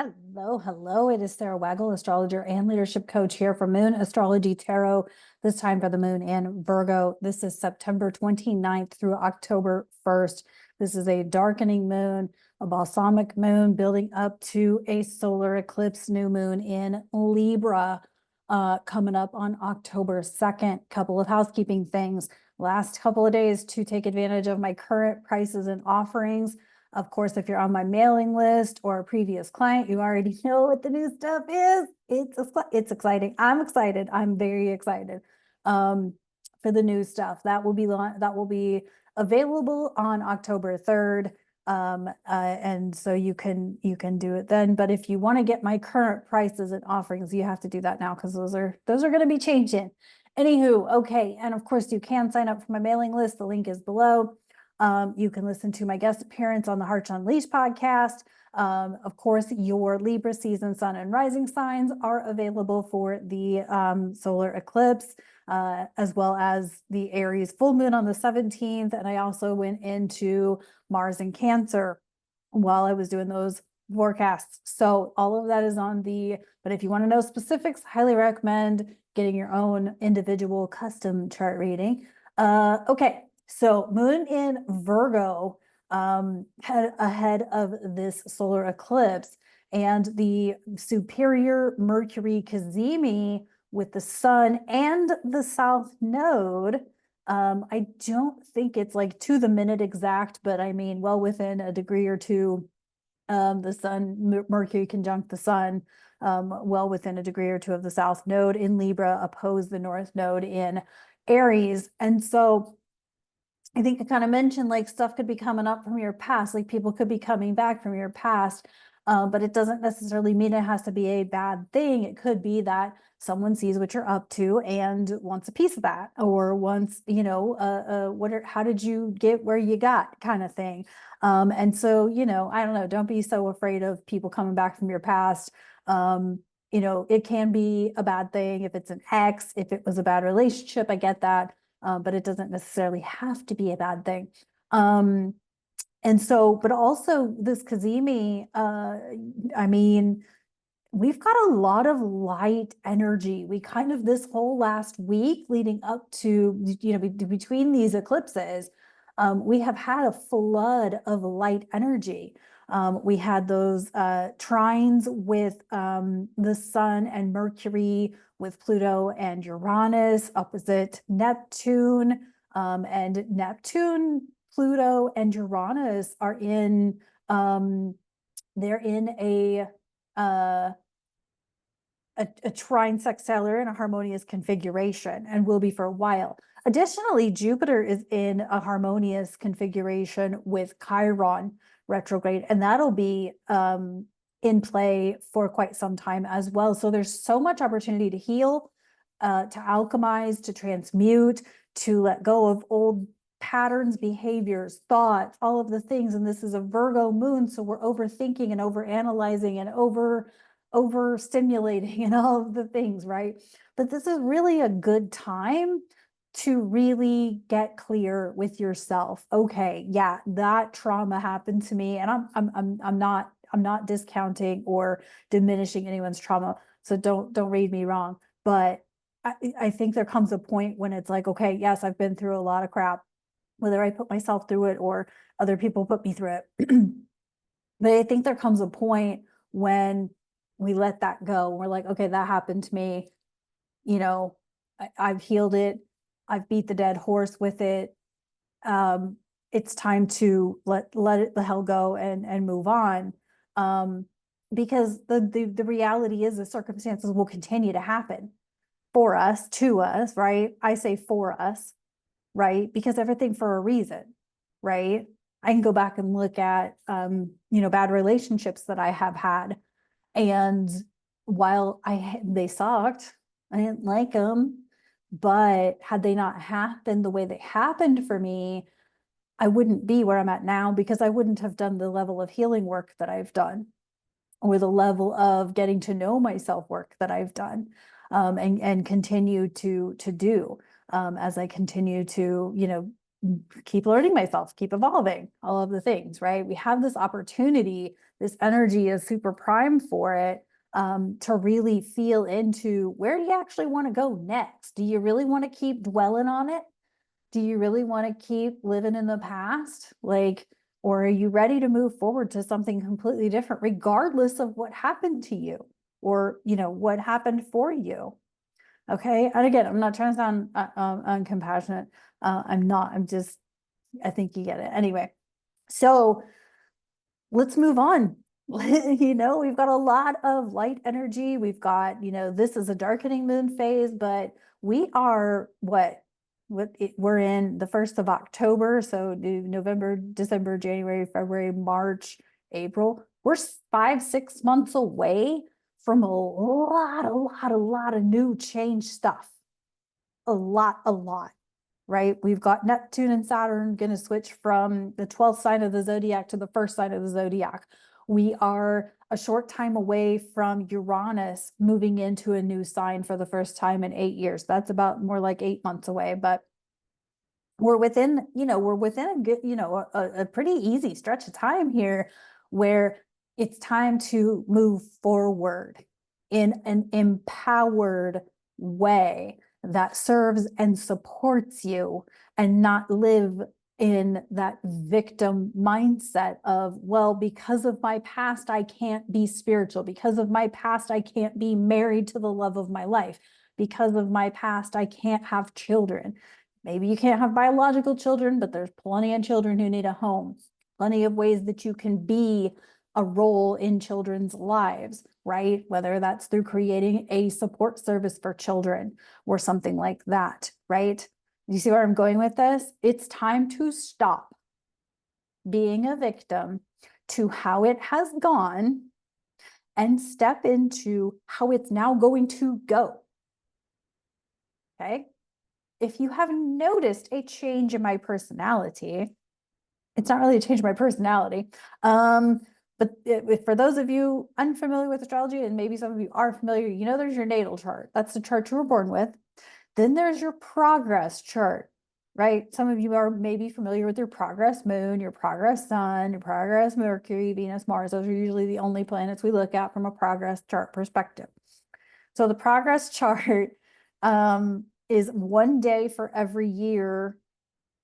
Hello, hello. It is Sara Waggle, astrologer and leadership coach here for Moon Astrology Tarot, this time for the moon in Virgo. This is September 29th through October 1st. This is a darkening moon, a balsamic moon building up to a solar eclipse new moon in Libra, coming up on October 2nd. Couple of housekeeping things. Last couple of days to take advantage of my current prices and offerings. Of course, if you're on my mailing list or a previous client, you already know what the new stuff is. It's exciting. I'm excited. I'm very excited for the new stuff. That will be available on October 3rd. And so you can do it then. But if you want to get my current prices and offerings, you have to do that now because those are going to be changing. Anywho, okay. And of course, you can sign up for my mailing list. The link is below. You can listen to my guest appearance on the Hearts Unleashed podcast. Of course, your Libra season, sun, and rising signs are available for the solar eclipse, as well as the Aries full moon on the 17th. And I also went into Mars and Cancer while I was doing those forecasts. So all of that is but if you want to know specifics, highly recommend getting your own individual custom chart reading. Okay. So moon in Virgo ahead of this solar eclipse, and the superior Mercury cazimi with the sun and the south node. I don't think it's like to the minute exact, but I mean, well within a degree or two, the sun, Mercury conjunct the sun, well within a degree or two of the south node in Libra, oppose the north node in Aries. And so I think I kind of mentioned like stuff could be coming up from your past, like people could be coming back from your past, but it doesn't necessarily mean it has to be a bad thing. It could be that someone sees what you're up to and wants a piece of that, or wants, how did you get where you got kind of thing. And so, I don't know, don't be so afraid of people coming back from your past. It can be a bad thing if it's an ex, if it was a bad relationship, I get that. But it doesn't necessarily have to be a bad thing. And so, but also this cazimi, I mean, we've got a lot of light energy. We kind of, this whole last week leading up to, between these eclipses, we have had a flood of light energy. We had those trines with the sun and Mercury, with Pluto and Uranus opposite Neptune, and Neptune, Pluto, and Uranus are they're in a trine sextilar in a harmonious configuration, and will be for a while. Additionally, Jupiter is in a harmonious configuration with Chiron retrograde, and that'll be in play for quite some time as well. So there's so much opportunity to heal, to alchemize, to transmute, to let go of old patterns, behaviors, thoughts, all of the things. And this is a Virgo moon, so we're overthinking and overanalyzing and overstimulating and all of the things, right? But this is really a good time to really get clear with yourself. Okay, yeah, that trauma happened to me, and I'm not discounting or diminishing anyone's trauma. So don't read me wrong. But I think there comes a point when it's like, okay, yes, I've been through a lot of crap, whether I put myself through it or other people put me through it. But I think there comes a point when we let that go. We're like, okay, that happened to me. I've healed it. I've beat the dead horse with it. It's time to let it the hell go and move on. Because the reality is the circumstances will continue to happen for us, to us, right? I say for us, right? Because everything for a reason, right? I can go back and look at, bad relationships that I have had. And while they sucked, I didn't like them, but had they not happened the way they happened for me, I wouldn't be where I'm at now, because I wouldn't have done the level of healing work that I've done, or the level of getting to know myself work that I've done, and continue to do, as I continue to, keep learning myself, keep evolving, all of the things, right? We have this opportunity, this energy is super prime for it, to really feel into where do you actually want to go next? Do you really want to keep dwelling on it? Do you really want to keep living in the past? Like, or are you ready to move forward to something completely different, regardless of what happened to you or, what happened for you? Okay. And again, I'm not trying to sound uncompassionate. I'm not, I think you get it. Anyway, so let's move on. We've got a lot of light energy. We've got, this is a darkening moon phase, but we are we're in the 1st of October. So November, December, January, February, March, April. We're 5, 6 months away from a lot of new change stuff. A lot, right? We've got Neptune and Saturn going to switch from the 12th sign of the zodiac to the first sign of the zodiac. We are a short time away from Uranus moving into a new sign for the first time in 8 years. That's about more like 8 months away, but we're within a good, a pretty easy stretch of time here where it's time to move forward in an empowered way that serves and supports you, and not live in that victim mindset of, well, because of my past, I can't be spiritual. Because of my past, I can't be married to the love of my life. Because of my past, I can't have children. Maybe you can't have biological children, but there's plenty of children who need a home. Plenty of ways that you can be a role in children's lives, right? Whether that's through creating a support service for children or something like that, right? You see where I'm going with this? It's time to stop being a victim to how it has gone and step into how it's now going to go. Okay? If you have noticed a change in my personality, it's not really a change in my personality. But for those of you unfamiliar with astrology, and maybe some of you are familiar, there's your natal chart. That's the chart you were born with. Then there's your progress chart, right? Some of you are maybe familiar with your progress moon, your progress sun, your progress Mercury, Venus, Mars. Those are usually the only planets we look at from a progress chart perspective. So the progress chart is one day for every year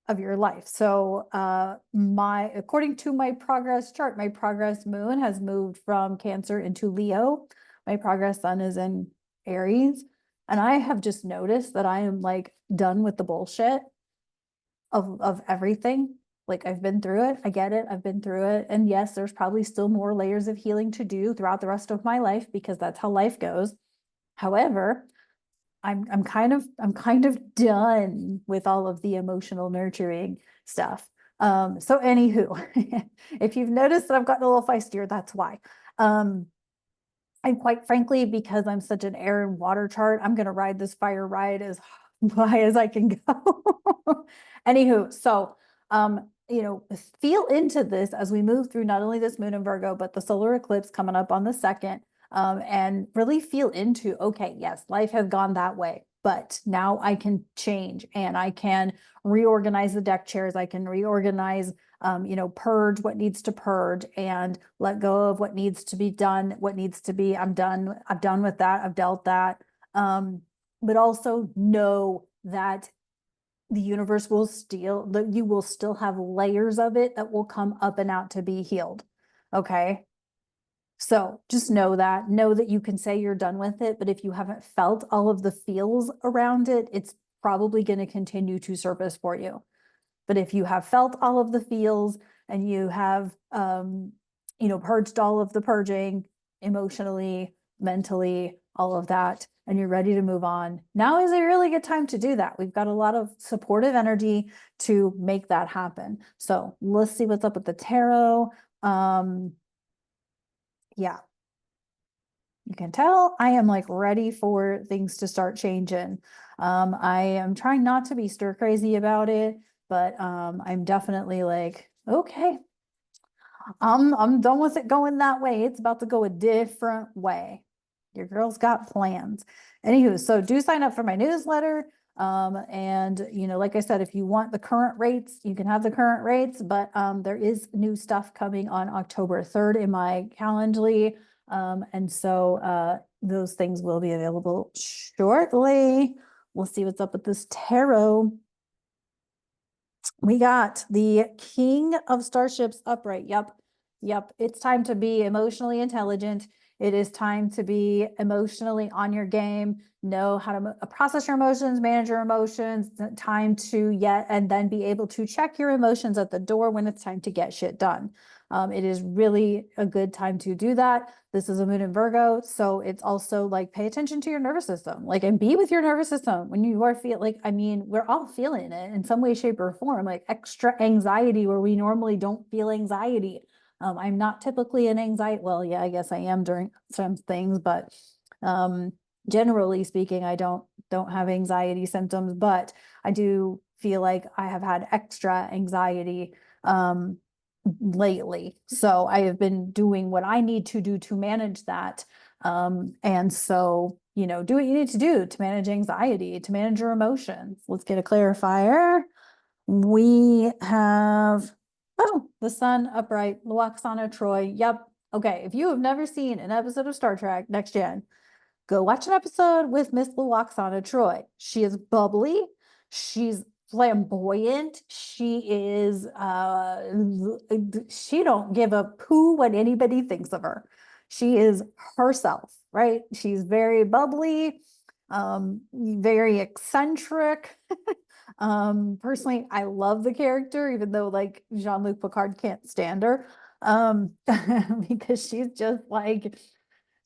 of your life. So according to my progress chart, my progress moon has moved from Cancer into Leo. My progress sun is in Aries. And I have just noticed that I am like done with the bullshit of everything. Like, I've been through it. I get it. I've been through it. And yes, there's probably still more layers of healing to do throughout the rest of my life, because that's how life goes. However, I'm kind of done with all of the emotional nurturing stuff. So anywho, if you've noticed that I've gotten a little feistier, that's why. And quite frankly, because I'm such an air and water chart, I'm going to ride this fire ride as high as I can go. Anywho, so, feel into this as we move through not only this moon in Virgo, but the solar eclipse coming up on the 2nd. And really feel into, okay, yes, life has gone that way, but now I can change and I can reorganize the deck chairs. I can reorganize, purge what needs to purge and let go of what needs to be done, what needs to be, I'm done with that. I've dealt that. But also know that the universe will you will still have layers of it that will come up and out to be healed. Okay. So just know that you can say you're done with it, but if you haven't felt all of the feels around it, it's probably going to continue to surface for you. But if you have felt all of the feels and you have, purged all of the purging emotionally, mentally, all of that, and you're ready to move on, now is a really good time to do that. We've got a lot of supportive energy to make that happen. So let's see what's up with the tarot. Yeah, you can tell I am like ready for things to start changing. I am trying not to be stir crazy about it, but I'm definitely like, okay, I'm done with it going that way. It's about to go a different way. Your girl's got plans. Anywho, so do sign up for my newsletter. And, like I said, if you want the current rates, you can have the current rates, but there is new stuff coming on October 3rd in my Calendly. And so those things will be available shortly. We'll see what's up with this tarot. We got the King of Starships upright. Yep. It's time to be emotionally intelligent. It is time to be emotionally on your game, know how to process your emotions, manage your emotions, time to and then be able to check your emotions at the door when it's time to get shit done. It is really a good time to do that. This is a moon in Virgo, so it's also like pay attention to your nervous system, like, and be with your nervous system when you are we're all feeling it in some way, shape, or form, like extra anxiety where we normally don't feel anxiety. I'm not typically an anxiety. Well, yeah, I guess I am during some things, but generally speaking, I don't have anxiety symptoms, but I do feel like I have had extra anxiety lately. So I have been doing what I need to do to manage that. And so, do what you need to do to manage anxiety, to manage your emotions. Let's get a clarifier. We have, the sun upright, Luoxana Troy. Yep. Okay. If you have never seen an episode of Star Trek Next Gen, go watch an episode with Miss Luoxana Troy. She is bubbly. She's flamboyant. She is, she don't give a poo what anybody thinks of her. She is herself, right? She's very bubbly, very eccentric. Personally, I love the character, even though like Jean-Luc Picard can't stand her. Because she's just like,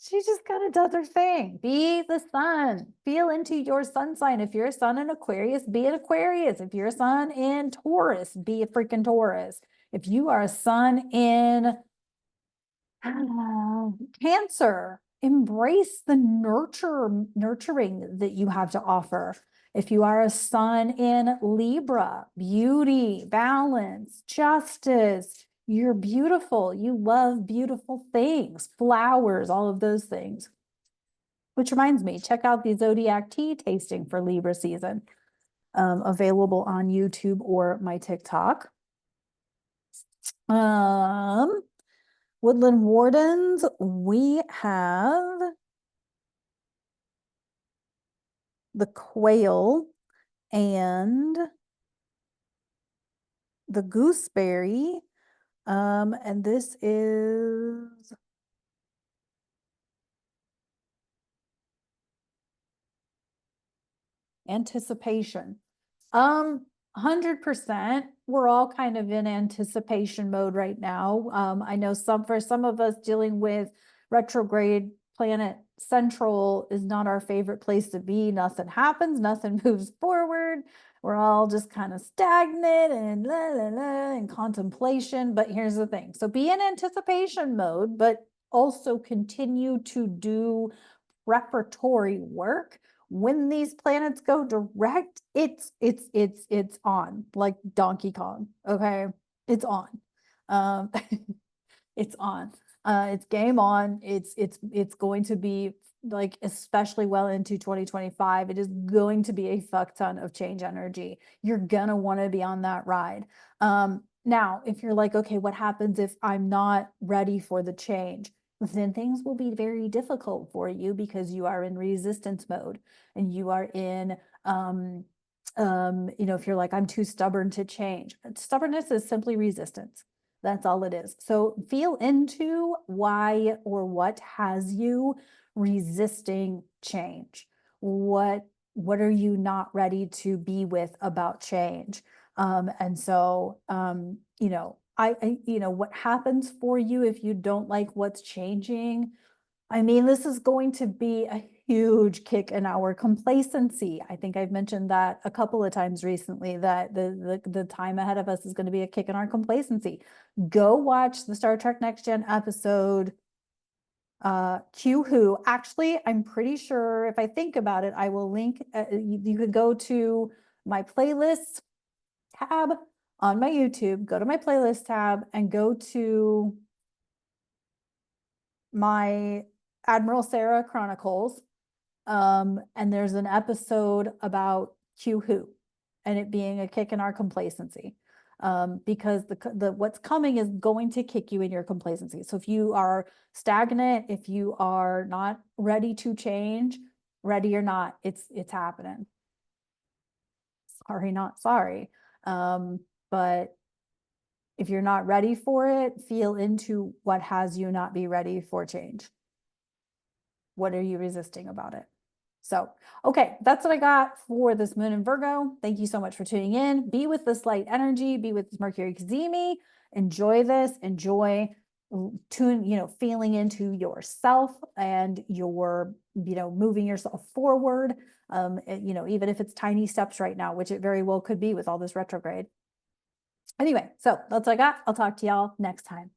she just kind of does her thing. Be the sun. Feel into your sun sign. If you're a sun in Aquarius, be an Aquarius. If you're a sun in Taurus, be a freaking Taurus. If you are a sun in Cancer, embrace the nurturing that you have to offer. If you are a sun in Libra, beauty, balance, justice, you're beautiful. You love beautiful things, flowers, all of those things. Which reminds me, check out the zodiac tea tasting for Libra season, available on YouTube or my TikTok. Woodland Wardens, we have the quail and the gooseberry. And this is anticipation. 100%. We're all kind of in anticipation mode right now. I know for some of us dealing with retrograde planet central is not our favorite place to be. Nothing happens, nothing moves forward. We're all just kind of stagnant and in contemplation. But here's the thing. So be in anticipation mode, but also continue to do preparatory work. When these planets go direct, it's on, like Donkey Kong. Okay, it's on. Um, it's on. It's game on. It's going to be like especially well into 2025. It is going to be a fuck ton of change energy. You're gonna want to be on that ride. Now, if you're like, okay, what happens if I'm not ready for the change? Then things will be very difficult for you because you are in resistance mode and you are in if you're like, I'm too stubborn to change. Stubbornness is simply resistance. That's all it is. So feel into why or what has you resisting change. What are you not ready to be with about change? And so what happens for you if you don't like what's changing? I mean, this is going to be a huge kick in our complacency. I think I've mentioned that a couple of times recently, that the time ahead of us is going to be a kick in our complacency. Go watch the Star Trek Next Gen episode, Q Who. Actually, I'm pretty sure if I think about it, I will link, you could go to my playlist tab on my YouTube, go to my playlist tab and go to my Admiral Sarah Chronicles. And there's an episode about cue who, and it being a kick in our complacency. Because the what's coming is going to kick you in your complacency. So if you are stagnant, if you are not ready to change, ready or not, it's happening. Sorry, not sorry. But if you're not ready for it, feel into what has you not be ready for change. What are you resisting about it? So, okay, that's what I got for this moon in Virgo. Thank you so much for tuning in. Be with this light energy, be with this Mercury Cazimi. Enjoy this, enjoy feeling into yourself and your, moving yourself forward. Even if it's tiny steps right now, which it very well could be with all this retrograde. Anyway, so that's what I got. I'll talk to y'all next time.